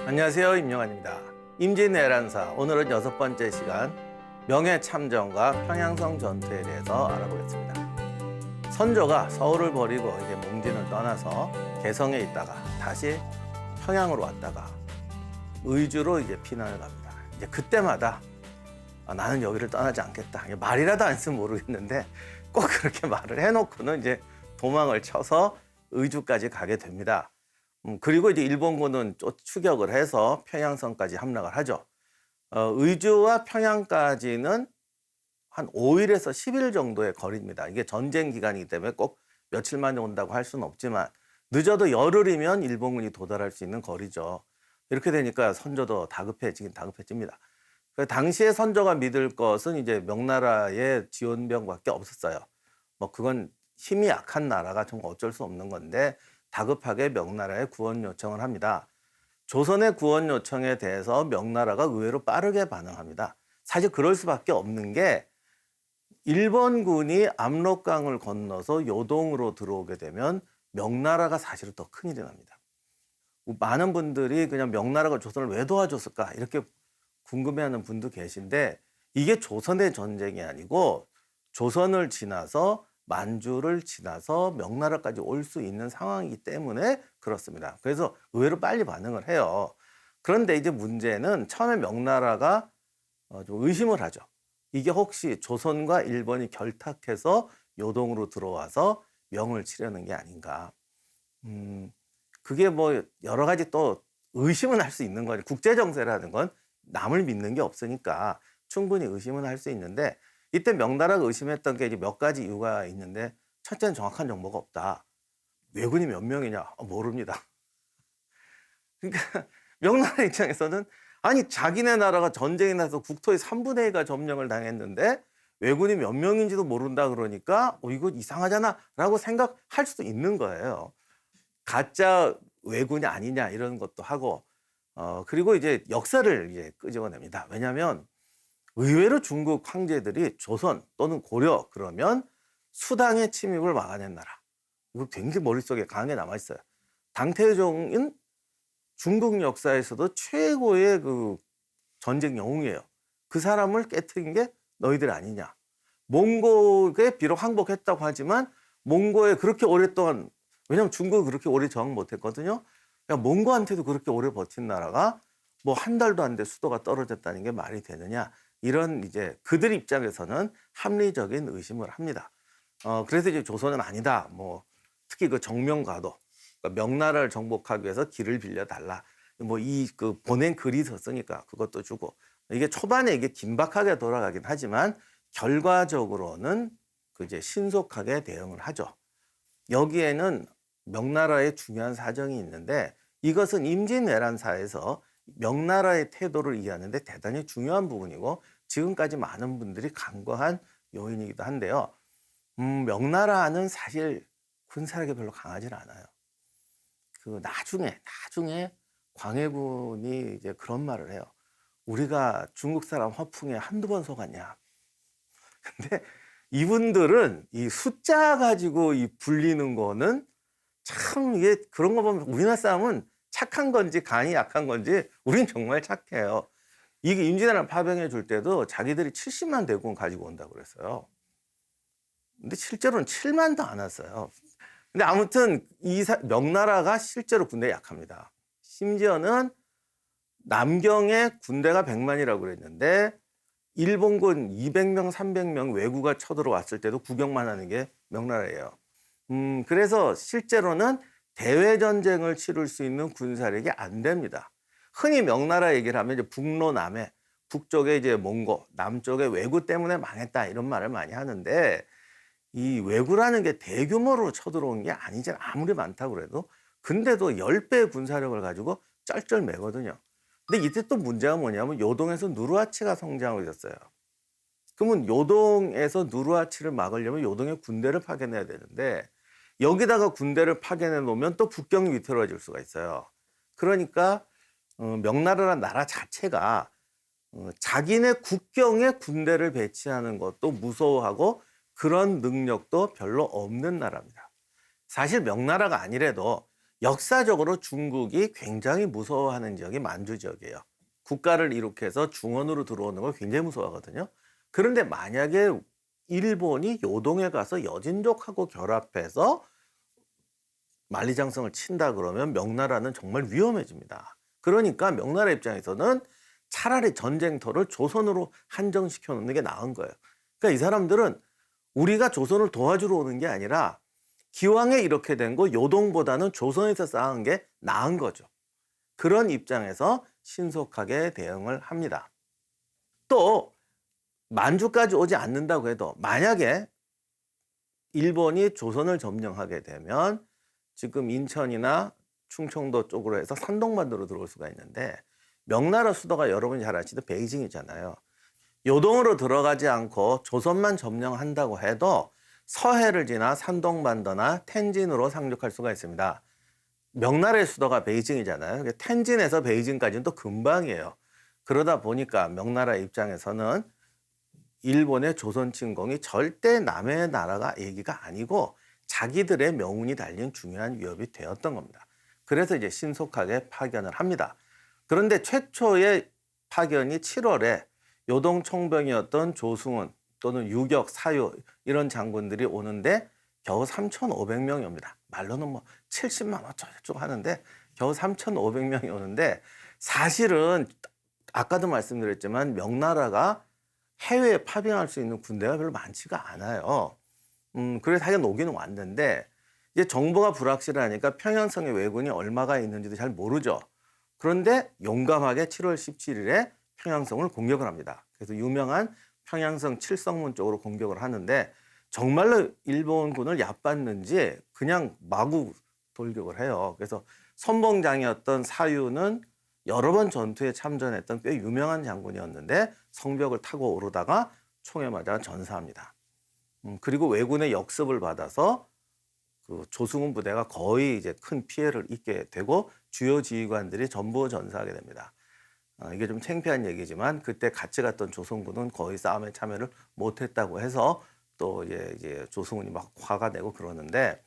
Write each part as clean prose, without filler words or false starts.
안녕하세요, 임영환입니다. 임진왜란사, 오늘은 6번째 시간 명예참전과 평양성 전투에 대해서 알아보겠습니다. 선조가 서울을 버리고 이제 몽진을 떠나서 개성에 있다가 다시 평양으로 왔다가 의주로 이제 피난을 갑니다. 이제 그때마다 나는 여기를 떠나지 않겠다. 말이라도 안 했으면 모르겠는데 꼭 그렇게 말을 해놓고는 이제 도망을 쳐서 의주까지 가게 됩니다. 그리고 이제 일본군은 추격을 해서 평양성까지 함락을 하죠. 의주와 평양까지는 한 5일에서 10일 정도의 거리입니다. 이게 전쟁 기간이기 때문에 꼭 며칠 만에 온다고 할 수는 없지만 늦어도 열흘이면 일본군이 도달할 수 있는 거리죠. 이렇게 되니까 선조도 다급해지긴 다급해집니다. 당시에 선조가 믿을 것은 이제 명나라의 지원병밖에 없었어요. 뭐 그건 힘이 약한 나라가 좀 어쩔 수 없는 건데 다급하게 명나라에 구원 요청을 합니다. 조선의 구원 요청에 대해서 명나라가 의외로 빠르게 반응합니다. 사실 그럴 수밖에 없는 게 일본군이 압록강을 건너서 요동으로 들어오게 되면 명나라가 사실은 더 큰일이 납니다. 많은 분들이 그냥 명나라가 조선을 왜 도와줬을까 이렇게 궁금해하는 분도 계신데 이게 조선의 전쟁이 아니고 조선을 지나서 만주를 지나서 명나라까지 올 수 있는 상황이기 때문에 그렇습니다. 그래서 의외로 빨리 반응을 해요. 그런데 이제 문제는 처음에 명나라가 좀 의심을 하죠. 이게 혹시 조선과 일본이 결탁해서 요동으로 들어와서 명을 치려는 게 아닌가. 그게 뭐 여러 가지 또 의심은 할 수 있는 거죠. 국제정세라는 건 남을 믿는 게 없으니까 충분히 의심은 할 수 있는데 이때 명나라가 의심했던 게 이제 몇 가지 이유가 있는데 첫째는 정확한 정보가 없다. 왜군이 몇 명이냐? 모릅니다. 그러니까 명나라 입장에서는 아니 자기네 나라가 전쟁이 나서 국토의 3분의 1가 점령을 당했는데 왜군이 몇 명인지도 모른다 그러니까 이거 이상하잖아 라고 생각할 수도 있는 거예요. 가짜 왜군이 아니냐 이런 것도 하고 그리고 이제 역사를 이제 끄집어냅니다. 왜냐하면 의외로 중국 황제들이 조선 또는 고려 그러면 수당의 침입을 막아낸 나라. 이거 굉장히 머릿속에 강하게 남아있어요. 당태종은 중국 역사에서도 최고의 그 전쟁 영웅이에요. 그 사람을 깨트린 게 너희들 아니냐. 몽고에 비록 항복했다고 하지만 몽고에 그렇게 오랫동안 왜냐하면 중국이 그렇게 오래 저항 못했거든요. 몽고한테도 그렇게 오래 버틴 나라가 뭐 한 달도 안 돼 수도가 떨어졌다는 게 말이 되느냐. 이런 이제 그들 입장에서는 합리적인 의심을 합니다. 그래서 이제 조선은 아니다. 뭐 특히 그 정명과도 그러니까 명나라를 정복하기 위해서 길을 빌려달라. 뭐 이 그 보낸 글이 있었으니까 그것도 주고 이게 초반에 이게 긴박하게 돌아가긴 하지만 결과적으로는 그 이제 신속하게 대응을 하죠. 여기에는 명나라의 중요한 사정이 있는데 이것은 임진왜란사에서 명나라의 태도를 이해하는데 대단히 중요한 부분이고 지금까지 많은 분들이 간과한 요인이기도 한데요. 명나라는 사실 군사력이 별로 강하지 않아요. 그 나중에 광해군이 이제 그런 말을 해요. 우리가 중국 사람 허풍에 한두 번 속았냐. 근데 이분들은 이 숫자 가지고 이 불리는 거는 참 이게 그런 거 보면 우리나라 사람은 착한 건지 간이 약한 건지 우린 정말 착해요. 이게 임진왜란 파병해 줄 때도 자기들이 70만 대군 가지고 온다고 그랬어요. 근데 실제로는 7만도 안 왔어요. 근데 아무튼 명나라가 실제로 군대에 약합니다. 심지어는 남경에 군대가 100만이라고 그랬는데 일본군 200명, 300명 왜구가 쳐들어왔을 때도 구경만 하는 게 명나라예요. 그래서 실제로는 대외전쟁을 치룰 수 있는 군사력이 안 됩니다. 흔히 명나라 얘기를 하면 이제 북로 남해, 북쪽에 이제 몽고, 남쪽에 왜구 때문에 망했다 이런 말을 많이 하는데 이 왜구라는 게 대규모로 쳐들어온 게 아니지 아무리 많다고 그래도 근데도 10배 군사력을 가지고 쩔쩔매거든요. 근데 이때 또 문제가 뭐냐면 요동에서 누르하치가 성장하고 있었어요. 그러면 요동에서 누르하치를 막으려면 요동에 군대를 파견해야 되는데 여기다가 군대를 파견해 놓으면 또 국경이 위태로워질 수가 있어요. 그러니까 명나라라는 나라 자체가 자기네 국경에 군대를 배치하는 것도 무서워하고 그런 능력도 별로 없는 나라입니다. 사실 명나라가 아니래도 역사적으로 중국이 굉장히 무서워하는 지역이 만주 지역이에요. 국가를 이룩해서 중원으로 들어오는 걸 굉장히 무서워하거든요. 그런데 만약에 일본이 요동에 가서 여진족하고 결합해서 만리장성을 친다 그러면 명나라는 정말 위험해집니다. 그러니까 명나라 입장에서는 차라리 전쟁터를 조선으로 한정시켜 놓는 게 나은 거예요. 그러니까 이 사람들은 우리가 조선을 도와주러 오는 게 아니라 기왕에 이렇게 된 거 요동보다는 조선에서 싸운 게 나은 거죠. 그런 입장에서 신속하게 대응을 합니다. 또 만주까지 오지 않는다고 해도 만약에 일본이 조선을 점령하게 되면 지금 인천이나 충청도 쪽으로 해서 산동반도로 들어올 수가 있는데 명나라 수도가 여러분이 잘 아시듯 베이징이잖아요. 요동으로 들어가지 않고 조선만 점령한다고 해도 서해를 지나 산동반도나 텐진으로 상륙할 수가 있습니다. 명나라의 수도가 베이징이잖아요. 텐진에서 베이징까지는 또 금방이에요. 그러다 보니까 명나라 입장에서는 일본의 조선 침공이 절대 남의 나라가 얘기가 아니고 자기들의 명운이 달린 중요한 위협이 되었던 겁니다. 그래서 이제 신속하게 파견을 합니다. 그런데 최초의 파견이 7월에 요동 총병이었던 조승훈 또는 유격, 사유 이런 장군들이 오는데 겨우 3,500명이 옵니다. 말로는 뭐 70만 어쩌고저쩌고 하는데 겨우 3,500명이 오는데 사실은 아까도 말씀드렸지만 명나라가 해외에 파병할 수 있는 군대가 별로 많지가 않아요. 그래서 하여간 오기는 왔는데 이제 정보가 불확실하니까 평양성에 왜군이 얼마가 있는지도 잘 모르죠. 그런데 용감하게 7월 17일에 평양성을 공격을 합니다. 그래서 유명한 평양성 칠성문 쪽으로 공격을 하는데 정말로 일본군을 얕봤는지 그냥 마구 돌격을 해요. 그래서 선봉장이었던 사유는 여러 번 전투에 참전했던 꽤 유명한 장군이었는데 성벽을 타고 오르다가 총에 맞아 전사합니다. 그리고 왜군의 역습을 받아서 그 조승훈 부대가 거의 이제 큰 피해를 입게 되고 주요 지휘관들이 전부 전사하게 됩니다. 이게 좀 창피한 얘기지만 그때 같이 갔던 조선군은 거의 싸움에 참여를 못했다고 해서 또 이제 조승훈이 막 화가 내고 그러는데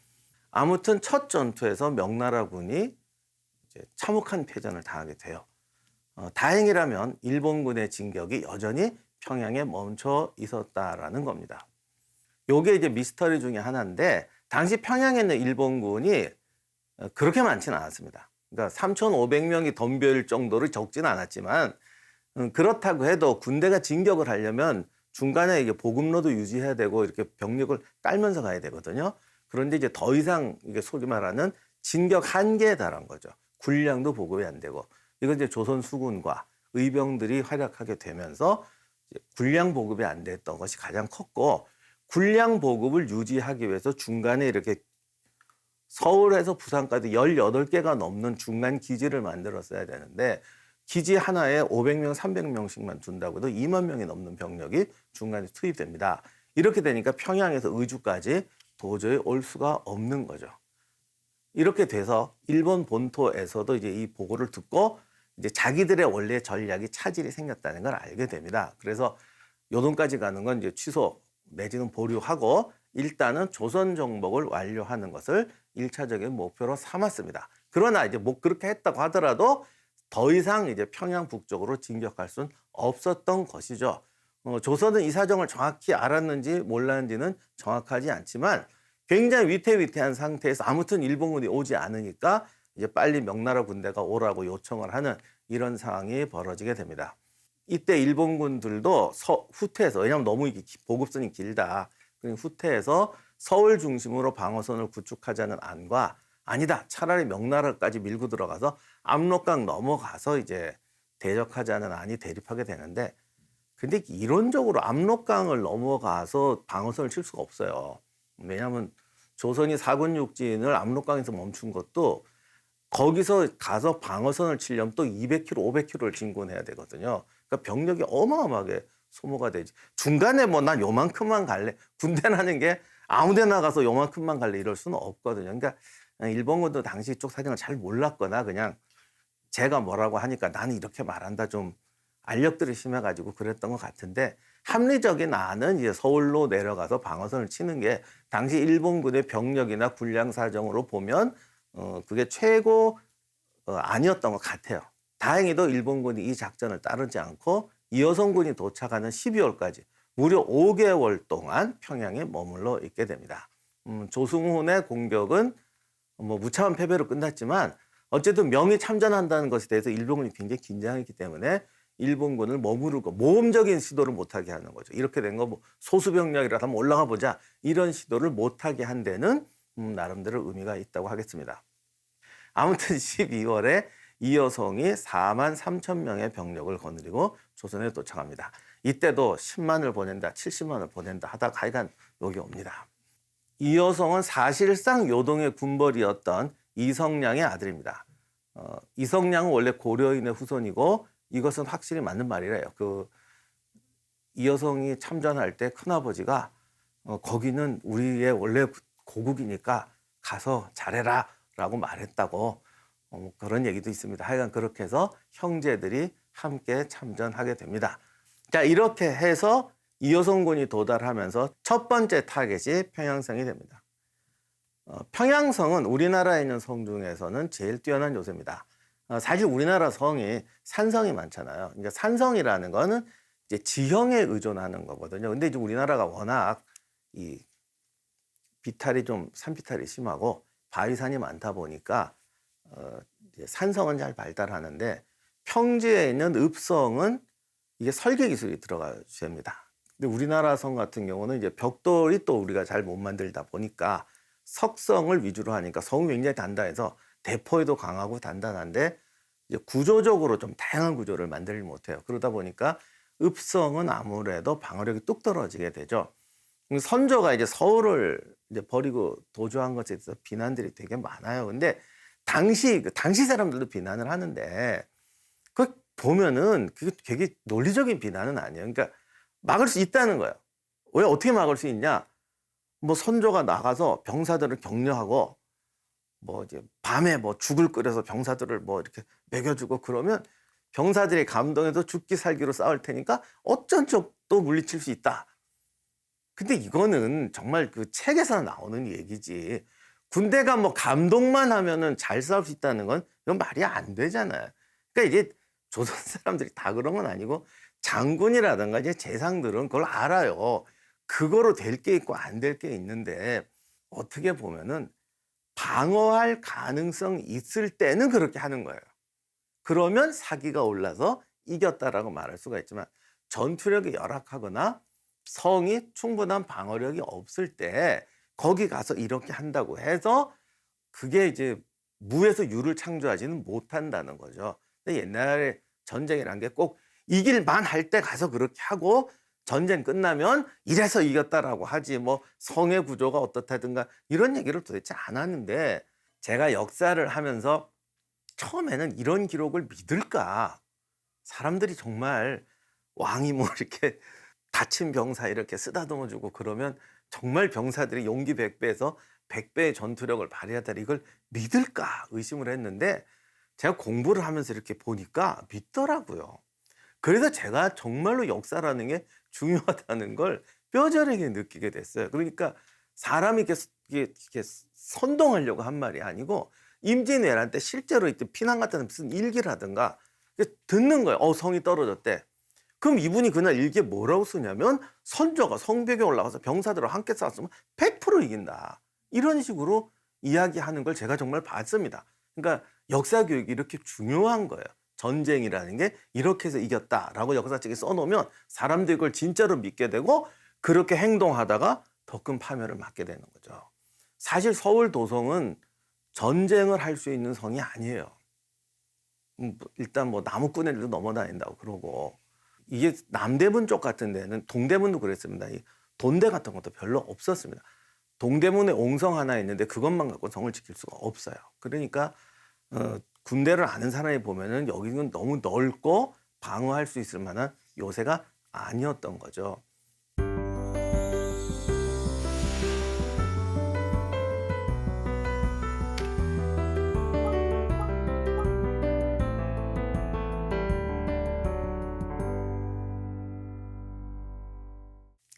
아무튼 첫 전투에서 명나라군이 이제 참혹한 패전을 당하게 돼요. 다행이라면 일본군의 진격이 여전히 평양에 멈춰 있었다라는 겁니다. 요게 이제 미스터리 중에 하나인데 당시 평양에 있는 일본군이 그렇게 많지는 않았습니다. 그러니까 3,500명이 덤벼일 정도로 적지는 않았지만 그렇다고 해도 군대가 진격을 하려면 중간에 이게 보급로도 유지해야 되고 이렇게 병력을 깔면서 가야 되거든요. 그런데 이제 더 이상 이게 소위 말하는 진격 한계에 달한 거죠. 군량도 보급이 안 되고 이건 이제 조선 수군과 의병들이 활약하게 되면서 군량 보급이 안 됐던 것이 가장 컸고 군량 보급을 유지하기 위해서 중간에 이렇게 서울에서 부산까지 18개가 넘는 중간 기지를 만들었어야 되는데 기지 하나에 500명, 300명씩만 둔다고 해도 2만 명이 넘는 병력이 중간에 투입됩니다. 이렇게 되니까 평양에서 의주까지 도저히 올 수가 없는 거죠. 이렇게 돼서 일본 본토에서도 이제 이 보고를 듣고 이제 자기들의 원래 전략이 차질이 생겼다는 걸 알게 됩니다. 그래서 요동까지 가는 건 이제 취소 내지는 보류하고 일단은 조선 정복을 완료하는 것을 1차적인 목표로 삼았습니다. 그러나 이제 뭐 그렇게 했다고 하더라도 더 이상 이제 평양 북쪽으로 진격할 수는 없었던 것이죠. 조선은 이 사정을 정확히 알았는지 몰랐는지는 정확하지 않지만 굉장히 위태위태한 상태에서 아무튼 일본군이 오지 않으니까 이제 빨리 명나라 군대가 오라고 요청을 하는 이런 상황이 벌어지게 됩니다. 이때 일본군들도 후퇴해서 왜냐하면 너무 보급선이 길다. 후퇴해서 서울 중심으로 방어선을 구축하자는 안과 아니다. 차라리 명나라까지 밀고 들어가서 압록강 넘어가서 이제 대적하자는 안이 대립하게 되는데 근데 이론적으로 압록강을 넘어가서 방어선을 칠 수가 없어요. 왜냐하면 조선이 사군육진을 압록강에서 멈춘 것도 거기서 가서 방어선을 치려면 또 200km, 500km를 진군해야 되거든요. 그러니까 병력이 어마어마하게 소모가 되지. 중간에 뭐 난 요만큼만 갈래. 군대라는 게 아무 데나 가서 요만큼만 갈래 이럴 수는 없거든요. 그러니까 일본군도 당시 이쪽 사정을 잘 몰랐거나 그냥 제가 뭐라고 하니까 나는 이렇게 말한다 좀 알력들이 심해가지고 그랬던 것 같은데 합리적인 안은 이제 서울로 내려가서 방어선을 치는 게 당시 일본군의 병력이나 군량 사정으로 보면 그게 최고 아니었던 것 같아요. 다행히도 일본군이 이 작전을 따르지 않고 이여성군이 도착하는 12월까지 무려 5개월 동안 평양에 머물러 있게 됩니다. 조승훈의 공격은 뭐 무참한 패배로 끝났지만 어쨌든 명이 참전한다는 것에 대해서 일본군이 굉장히 긴장했기 때문에 일본군을 머무르고 모험적인 시도를 못하게 하는 거죠. 이렇게 된 거 뭐 소수병력이라도 한번 올라가 보자 이런 시도를 못하게 한 데는 나름대로 의미가 있다고 하겠습니다. 아무튼 12월에 이여성이 4만 3천 명의 병력을 거느리고 조선에 도착합니다. 이때도 10만을 보낸다, 70만을 보낸다 하다가 하여간 여기 옵니다. 이여성은 사실상 요동의 군벌이었던 이성량의 아들입니다. 이성량은 원래 고려인의 후손이고 이것은 확실히 맞는 말이래요. 이여성이 참전할 때 큰아버지가 거기는 우리의 원래 고국이니까 가서 잘해라 라고 말했다고 그런 얘기도 있습니다. 하여간 그렇게 해서 형제들이 함께 참전하게 됩니다. 자, 이렇게 해서 이여성군이 도달하면서 첫 번째 타겟이 평양성이 됩니다. 평양성은 우리나라에 있는 성 중에서는 제일 뛰어난 요새입니다. 사실 우리나라 성이 산성이 많잖아요. 그러니까 산성이라는 거는 이제 지형에 의존하는 거거든요. 근데 이제 우리나라가 워낙 이 비탈이 좀 산비탈이 심하고 바위산이 많다 보니까 이제 산성은 잘 발달하는데 평지에 있는 읍성은 이게 설계 기술이 들어가야 됩니다. 근데 우리나라 성 같은 경우는 이제 벽돌이 또 우리가 잘 못 만들다 보니까 석성을 위주로 하니까 성이 굉장히 단단해서 대포에도 강하고 단단한데 이제 구조적으로 좀 다양한 구조를 만들지 못해요. 그러다 보니까 읍성은 아무래도 방어력이 뚝 떨어지게 되죠. 선조가 이제 서울을 이제 버리고 도주한 것에 대해서 비난들이 되게 많아요. 근데 당시 사람들도 비난을 하는데 그 보면은 그게 되게 논리적인 비난은 아니에요. 그러니까 막을 수 있다는 거예요. 왜 어떻게 막을 수 있냐? 뭐 선조가 나가서 병사들을 격려하고 뭐 이제 밤에 뭐 죽을 끓여서 병사들을 뭐 이렇게 먹여주고 그러면 병사들이 감동해서 죽기 살기로 싸울 테니까 어쩐 척도 물리칠 수 있다. 근데 이거는 정말 그 책에서 나오는 얘기지. 군대가 뭐 감동만 하면은 잘 싸울 수 있다는 건 이건 말이 안 되잖아요. 그러니까 이게 조선 사람들이 다 그런 건 아니고 장군이라든가 이제 재상들은 그걸 알아요. 그거로 될 게 있고 안 될 게 있는데 어떻게 보면은 방어할 가능성이 있을 때는 그렇게 하는 거예요. 그러면 사기가 올라서 이겼다라고 말할 수가 있지만 전투력이 열악하거나 성이 충분한 방어력이 없을 때 거기 가서 이렇게 한다고 해서 그게 이제 무에서 유를 창조하지는 못한다는 거죠. 근데 옛날에 전쟁이란 게 꼭 이길만 할 때 가서 그렇게 하고 전쟁 끝나면 이래서 이겼다라고 하지 뭐 성의 구조가 어떻다든가 이런 얘기를 도대체 안 하는데 제가 역사를 하면서 처음에는 이런 기록을 믿을까? 사람들이 정말 왕이 뭐 이렇게 다친 병사 이렇게 쓰다듬어 주고 그러면 정말 병사들이 용기 100배에서 100배의 전투력을 발휘하다 이걸 믿을까 의심을 했는데 제가 공부를 하면서 이렇게 보니까 믿더라고요. 그래서 제가 정말로 역사라는 게 중요하다는 걸 뼈저리게 느끼게 됐어요. 그러니까 사람이 이렇게 선동하려고 한 말이 아니고 임진왜란 때 실제로 피난 갔다는 무슨 일기를 하든가 듣는 거예요. 성이 떨어졌대. 그럼 이분이 그날 일기에 뭐라고 쓰냐면 선조가 성벽에 올라가서 병사들과 함께 싸웠으면 100% 이긴다. 이런 식으로 이야기하는 걸 제가 정말 봤습니다. 그러니까 역사 교육이 이렇게 중요한 거예요. 전쟁이라는 게 이렇게 해서 이겼다라고 역사책에 써놓으면 사람들이 그걸 진짜로 믿게 되고 그렇게 행동하다가 더 큰 파멸을 맞게 되는 거죠. 사실 서울 도성은 전쟁을 할 수 있는 성이 아니에요. 일단 뭐 나무꾼애들도 넘어다닌다고 그러고 이게 남대문 쪽 같은 데는 동대문도 그랬습니다. 이 돈대 같은 것도 별로 없었습니다. 동대문에 옹성 하나 있는데 그것만 갖고 성을 지킬 수가 없어요. 그러니까 군대를 아는 사람이 보면은 여기는 너무 넓고 방어할 수 있을 만한 요새가 아니었던 거죠.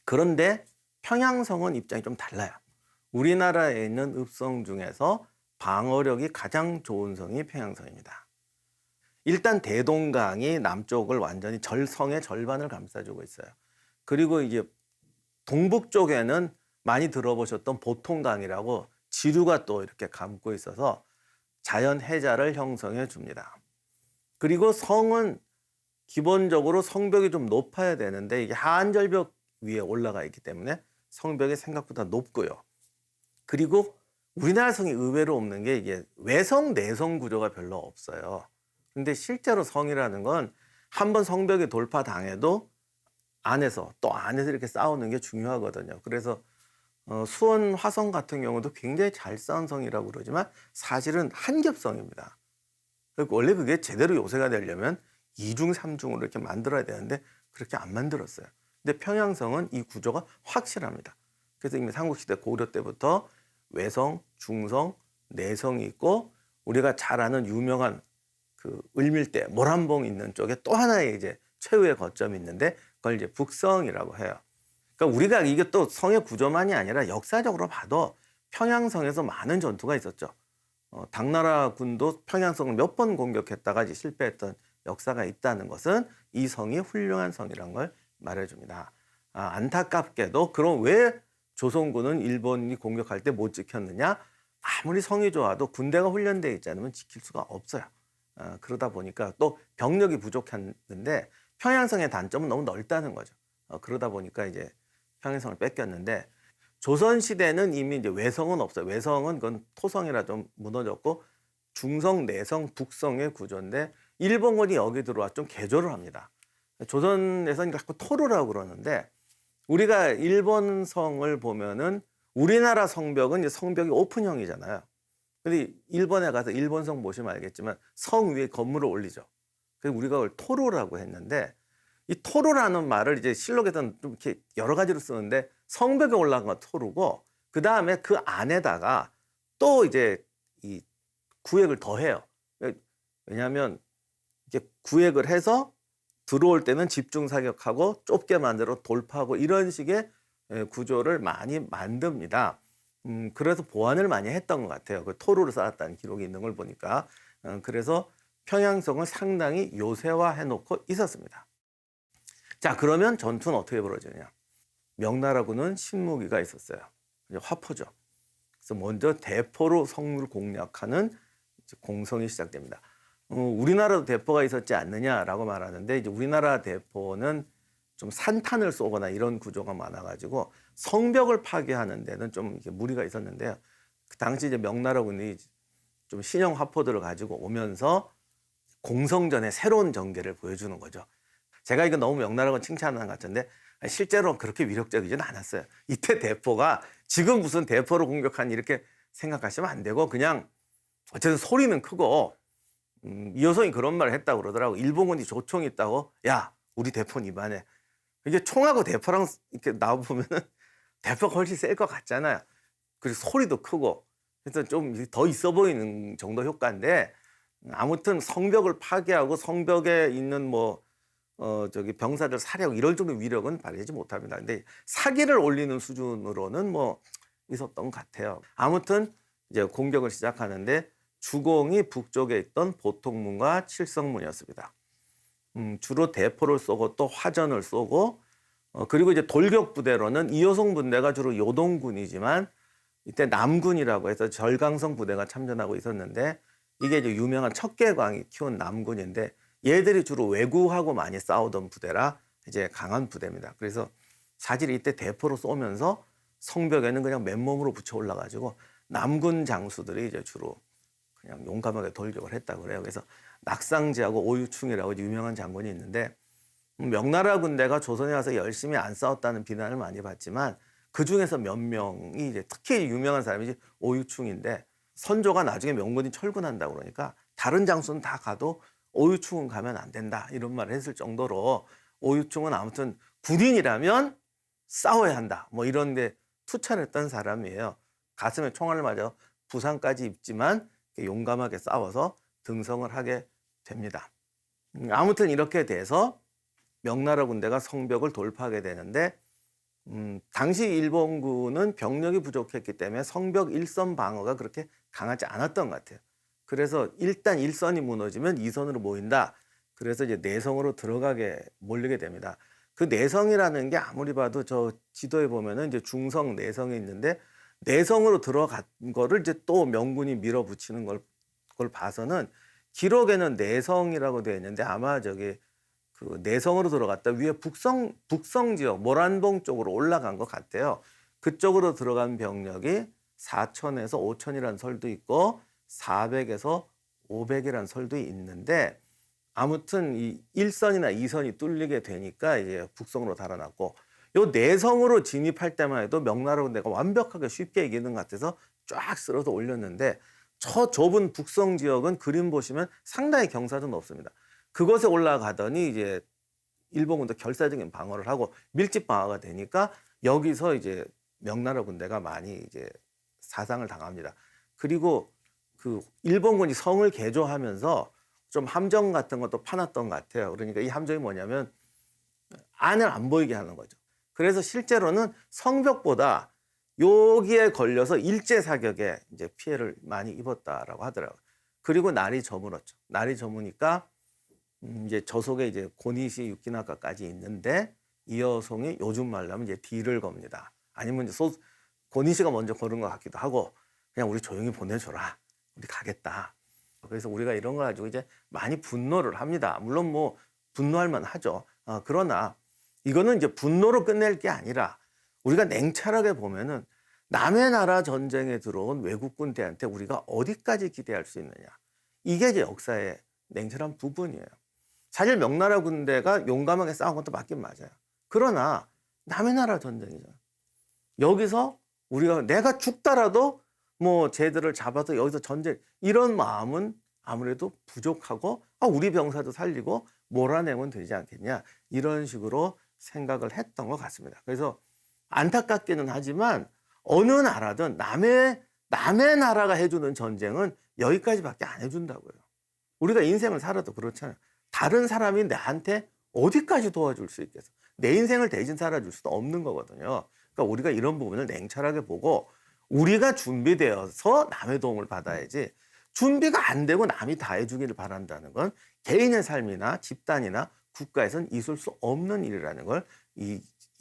그런데 평양성은 입장이 좀 달라요. 우리나라에 있는 읍성 중에서 방어력이 가장 좋은 성이 평양성입니다. 일단 대동강이 남쪽을 완전히 성의 절반을 감싸주고 있어요. 그리고 이제 동북 쪽에는 많이 들어보셨던 보통강이라고 지류가 또 이렇게 감고 있어서 자연 해자를 형성해 줍니다. 그리고 성은 기본적으로 성벽이 좀 높아야 되는데 이게 하안절벽 위에 올라가 있기 때문에 성벽이 생각보다 높고요. 그리고 우리나라 성이 의외로 없는 게 이게 외성, 내성 구조가 별로 없어요. 근데 실제로 성이라는 건 한번 성벽에 돌파당해도 안에서 이렇게 싸우는 게 중요하거든요. 그래서 수원 화성 같은 경우도 굉장히 잘 쌓은 성이라고 그러지만 사실은 한겹성입니다. 원래 그게 제대로 요새가 되려면 2중, 3중으로 이렇게 만들어야 되는데 그렇게 안 만들었어요. 근데 평양성은 이 구조가 확실합니다. 그래서 이미 삼국시대 고려 때부터 외성, 중성, 내성이 있고 우리가 잘 아는 유명한 그 을밀대, 모란봉 있는 쪽에 또 하나의 이제 최후의 거점이 있는데 그걸 이제 북성이라고 해요. 그러니까 우리가 이게 또 성의 구조만이 아니라 역사적으로 봐도 평양성에서 많은 전투가 있었죠. 당나라 군도 평양성을 몇 번 공격했다가 이제 실패했던 역사가 있다는 것은 이 성이 훌륭한 성이라는 걸 말해줍니다. 안타깝게도 그럼 왜 조선군은 일본이 공격할 때 못 지켰느냐? 아무리 성이 좋아도 군대가 훈련되어 있지 않으면 지킬 수가 없어요. 그러다 보니까 또 병력이 부족했는데 평양성의 단점은 너무 넓다는 거죠. 그러다 보니까 이제 평양성을 뺏겼는데 조선시대는 이미 이제 외성은 없어요. 외성은 그건 토성이라 좀 무너졌고 중성, 내성, 북성의 구조인데 일본군이 여기 들어와 좀 개조를 합니다. 조선에서는 자꾸 토르라고 그러는데 우리가 일본 성을 보면은 우리나라 성벽은 이제 성벽이 오픈형이잖아요. 근데 일본에 가서 일본 성 보시면 알겠지만 성 위에 건물을 올리죠. 그래서 우리가 그걸 토로라고 했는데 이 토로라는 말을 이제 실록에서는 좀 이렇게 여러 가지로 쓰는데 성벽에 올라간 건 토르고 그 다음에 그 안에다가 또 이제 이 구획을 더해요. 왜냐하면 이렇게 구획을 해서 들어올 때는 집중 사격하고 좁게 만들어 돌파하고 이런 식의 구조를 많이 만듭니다. 그래서 보완을 많이 했던 것 같아요. 그 토로를 쌓았다는 기록이 있는 걸 보니까. 그래서 평양성을 상당히 요새화해 놓고 있었습니다. 자, 그러면 전투는 어떻게 벌어지느냐? 명나라군은 신무기가 있었어요. 화포죠. 그래서 먼저 대포로 성을 공략하는 공성이 시작됩니다. 우리나라도 대포가 있었지 않느냐라고 말하는데 이제 우리나라 대포는 좀 산탄을 쏘거나 이런 구조가 많아가지고 성벽을 파괴하는 데는 좀 이렇게 무리가 있었는데요. 그 당시 이제 명나라군이 좀 신형 화포들을 가지고 오면서 공성전의 새로운 전개를 보여주는 거죠. 제가 이거 너무 명나라군 칭찬하는 것 같은데 실제로 그렇게 위력적이지는 않았어요. 이때 대포가 지금 무슨 대포로 공격한 이렇게 생각하시면 안 되고 그냥 어쨌든 소리는 크고 이효성이 그런 말을 했다고 그러더라고. 일본군이 조총이 있다고 야 우리 대포는 이만해. 이게 총하고 대포랑 이렇게 나와보면은 대포가 훨씬 셀 것 같잖아요. 그리고 소리도 크고 그래서 좀 더 있어 보이는 정도 효과인데 아무튼 성벽을 파괴하고 성벽에 있는 저기 병사들 살해하고 이럴 정도 위력은 발휘하지 못합니다. 근데 사기를 올리는 수준으로는 있었던 것 같아요. 아무튼 이제 공격을 시작하는데 주공이 북쪽에 있던 보통문과 칠성문이었습니다. 주로 대포를 쏘고 또 화전을 쏘고 그리고 이제 돌격 부대로는 이호성 분대가 주로 요동군이지만 이때 남군이라고 해서 절강성 부대가 참전하고 있었는데 이게 이제 유명한 척계광이 키운 남군인데 얘들이 주로 왜구하고 많이 싸우던 부대라 이제 강한 부대입니다. 그래서 사실 이때 대포로 쏘면서 성벽에는 그냥 맨몸으로 붙여 올라가지고 남군 장수들이 이제 주로 그냥 용감하게 돌격을 했다고 그래요. 그래서 낙상지하고 오유충이라고 유명한 장군이 있는데 명나라 군대가 조선에 와서 열심히 안 싸웠다는 비난을 많이 받지만 그 중에서 몇 명이 이제 특히 유명한 사람이 오유충인데 선조가 나중에 명군이 철군한다고 그러니까 다른 장수는 다 가도 오유충은 가면 안 된다 이런 말을 했을 정도로 오유충은 아무튼 군인이라면 싸워야 한다 이런 데 투철했던 사람이에요. 가슴에 총알을 맞아 부상까지 입지만 용감하게 싸워서 등성을 하게 됩니다. 아무튼 이렇게 돼서 명나라 군대가 성벽을 돌파하게 되는데 당시 일본군은 병력이 부족했기 때문에 성벽 일선 방어가 그렇게 강하지 않았던 것 같아요. 그래서 일단 일선이 무너지면 이선으로 모인다. 그래서 이제 내성으로 들어가게 몰리게 됩니다. 그 내성이라는 게 아무리 봐도 저 지도에 보면은 이제 중성, 내성이 있는데 내성으로 들어간 거를 이제 또 명군이 밀어붙이는 걸 봐서는 기록에는 내성이라고 되어 있는데 아마 저기 그 내성으로 들어갔다 위에 북성 지역 모란봉 쪽으로 올라간 것 같아요. 그쪽으로 들어간 병력이 4천에서 5천이라는 설도 있고 400에서 500이라는 설도 있는데 아무튼 이 1선이나 2선이 뚫리게 되니까 이제 북성으로 달아났고 요 내성으로 진입할 때만 해도 명나라 군대가 완벽하게 쉽게 이기는 것 같아서 쫙 쓸어서 올렸는데 저 좁은 북성 지역은 그림 보시면 상당히 경사도 높습니다. 그곳에 올라가더니 이제 일본군도 결사적인 방어를 하고 밀집 방어가 되니까 여기서 이제 명나라 군대가 많이 이제 사상을 당합니다. 그리고 그 일본군이 성을 개조하면서 좀 함정 같은 것도 파놨던 것 같아요. 그러니까 이 함정이 뭐냐면 안을 안 보이게 하는 거죠. 그래서 실제로는 성벽보다 여기에 걸려서 일제 사격에 이제 피해를 많이 입었다라고 하더라고요. 그리고 날이 저물었죠. 날이 저무니까 이제 저속에 이제 고니시 유키나가까지 있는데 이여송이 요즘 말로 하면 이제 뒤를 겁니다. 아니면 이제 고니시가 먼저 걸은 것 같기도 하고 그냥 우리 조용히 보내줘라. 우리 가겠다. 그래서 우리가 이런 거 가지고 이제 많이 분노를 합니다. 물론 뭐 분노할 만하죠. 그러나 이거는 이제 분노로 끝낼 게 아니라 우리가 냉철하게 보면은 남의 나라 전쟁에 들어온 외국 군대한테 우리가 어디까지 기대할 수 있느냐. 이게 이제 역사의 냉철한 부분이에요. 사실 명나라 군대가 용감하게 싸운 것도 맞긴 맞아요. 그러나 남의 나라 전쟁이잖아요. 여기서 우리가 내가 죽더라도 뭐 쟤들을 잡아서 여기서 전쟁 이런 마음은 아무래도 부족하고 우리 병사도 살리고 몰아내면 되지 않겠냐 이런 식으로 생각을 했던 것 같습니다. 그래서 안타깝기는 하지만 어느 나라든 남의 나라가 해주는 전쟁은 여기까지밖에 안 해준다고요. 우리가 인생을 살아도 그렇잖아요. 다른 사람이 나한테 어디까지 도와줄 수 있겠어? 내 인생을 대신 살아줄 수도 없는 거거든요. 그러니까 우리가 이런 부분을 냉철하게 보고 우리가 준비되어서 남의 도움을 받아야지 준비가 안 되고 남이 다 해주기를 바란다는 건 개인의 삶이나 집단이나 국가에선 있을 수 없는 일이라는 걸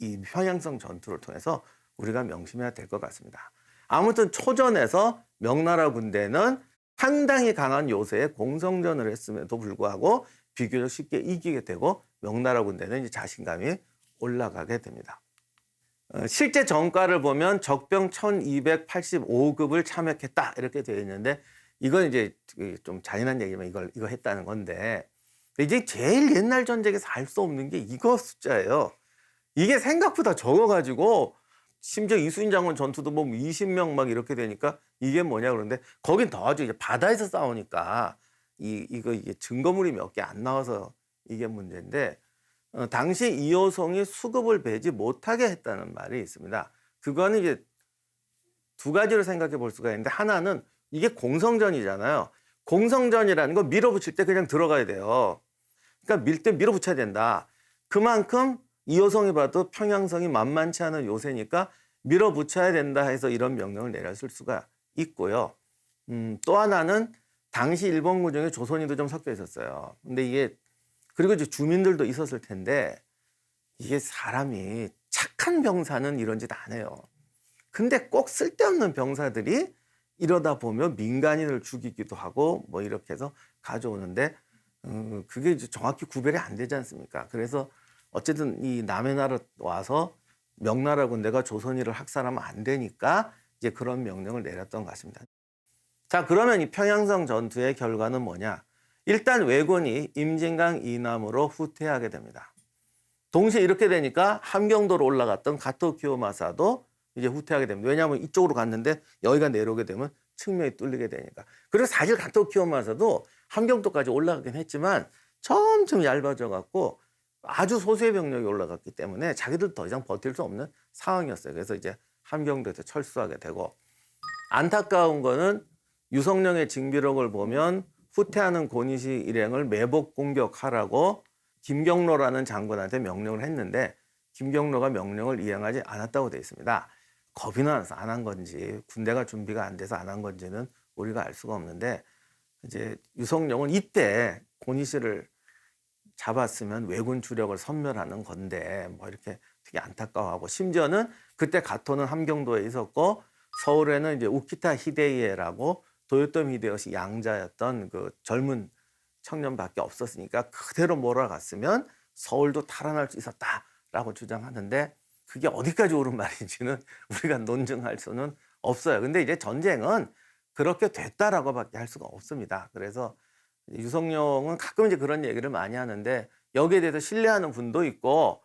이 평양성 전투를 통해서 우리가 명심해야 될 것 같습니다. 아무튼 초전에서 명나라 군대는 상당히 강한 요새에 공성전을 했음에도 불구하고 비교적 쉽게 이기게 되고 명나라 군대는 이제 자신감이 올라가게 됩니다. 실제 전과를 보면 적병 1285급을 참역했다 이렇게 되어 있는데 이건 이제 좀 잔인한 얘기지만 이거 했다는 건데 이제 제일 옛날 전쟁에서 알 수 없는 게 이거 숫자예요. 이게 생각보다 적어가지고 심지어 이수인 장군 전투도 뭐 20명 막 이렇게 되니까 이게 뭐냐 그러는데 거긴 더하죠. 이제 바다에서 싸우니까 이게 증거물이 몇 개 안 나와서 이게 문제인데 당시 이호송이 수급을 배지 못하게 했다는 말이 있습니다. 그거는 이제 두 가지로 생각해 볼 수가 있는데 하나는 이게 공성전이잖아요. 공성전이라는 거 밀어붙일 때 그냥 들어가야 돼요. 그러니까 밀 때 밀어붙여야 된다. 그만큼 이호송이 봐도 평양성이 만만치 않은 요새니까 밀어붙여야 된다 해서 이런 명령을 내렸을 수가 있고요. 또 하나는 당시 일본군 중에 조선인도 좀 섞여 있었어요. 근데 이게 그리고 이제 주민들도 있었을 텐데 이게 사람이 착한 병사는 이런 짓 안 해요. 근데 꼭 쓸데없는 병사들이 이러다 보면 민간인을 죽이기도 하고 뭐 이렇게 해서 가져오는데 그게 이제 정확히 구별이 안 되지 않습니까? 그래서 어쨌든 이 남의 나라 와서 명나라 군대가 조선인을 학살하면 안 되니까 이제 그런 명령을 내렸던 것 같습니다. 자, 그러면 이 평양성 전투의 결과는 뭐냐? 일단 왜군이 임진강 이남으로 후퇴하게 됩니다. 동시에 이렇게 되니까 함경도로 올라갔던 가토 키요마사도 이제 후퇴하게 됩니다. 왜냐하면 이쪽으로 갔는데 여기가 내려오게 되면 측면이 뚫리게 되니까. 그리고 사실 가토 키요마사도 함경도까지 올라가긴 했지만 점점 얇아져 갖고 아주 소수의 병력이 올라갔기 때문에 자기들 더 이상 버틸 수 없는 상황이었어요. 그래서 이제 함경도에서 철수하게 되고 안타까운 거는 유성룡의 징비록을 보면 후퇴하는 고니시 일행을 매복 공격하라고 김경로라는 장군한테 명령을 했는데 김경로가 명령을 이행하지 않았다고 되어 있습니다. 겁이 나서 안 한 건지 군대가 준비가 안 돼서 안 한 건지는 우리가 알 수가 없는데 이제 유성룡은 이때 고니시를 잡았으면 왜군 주력을 섬멸하는 건데 뭐 이렇게 되게 안타까워하고 심지어는 그때 가토는 함경도에 있었고 서울에는 이제 우키타 히데이에라고 도요토미 히데요시 양자였던 그 젊은 청년밖에 없었으니까 그대로 몰아갔으면 서울도 탈환할 수 있었다라고 주장하는데 그게 어디까지 옳은 말인지는 우리가 논증할 수는 없어요. 근데 이제 전쟁은 그렇게 됐다라고밖에 할 수가 없습니다. 그래서 유성룡은 가끔 이제 그런 얘기를 많이 하는데 여기에 대해서 신뢰하는 분도 있고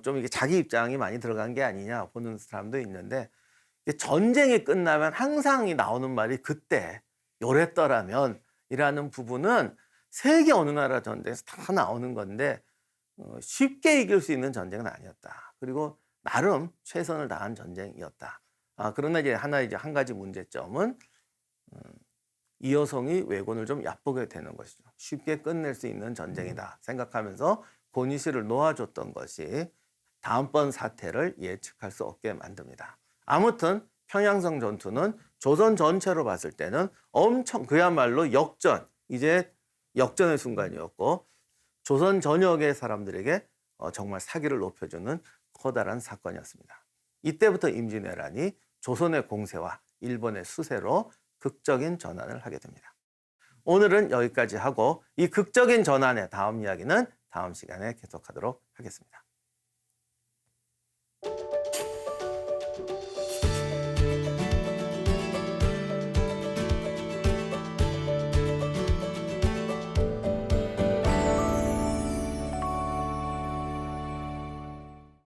좀 이게 자기 입장이 많이 들어간 게 아니냐 보는 사람도 있는데 전쟁이 끝나면 항상 나오는 말이 그때 요랬더라면 이라는 부분은 세계 어느 나라 전쟁에서 다 나오는 건데 쉽게 이길 수 있는 전쟁은 아니었다. 그리고 나름 최선을 다한 전쟁이었다. 그러나 이제 한 가지 문제점은 이여성이 왜군을 좀 얕보게 되는 것이죠. 쉽게 끝낼 수 있는 전쟁이다 생각하면서 고니시를 놓아줬던 것이 다음번 사태를 예측할 수 없게 만듭니다. 아무튼 평양성 전투는 조선 전체로 봤을 때는 엄청 그야말로 역전, 이제 역전의 순간이었고 조선 전역의 사람들에게 정말 사기를 높여주는 커다란 사건이었습니다. 이때부터 임진왜란이 조선의 공세와 일본의 수세로 극적인 전환을 하게 됩니다. 오늘은 여기까지 하고 이 극적인 전환의 다음 이야기는 다음 시간에 계속하도록 하겠습니다.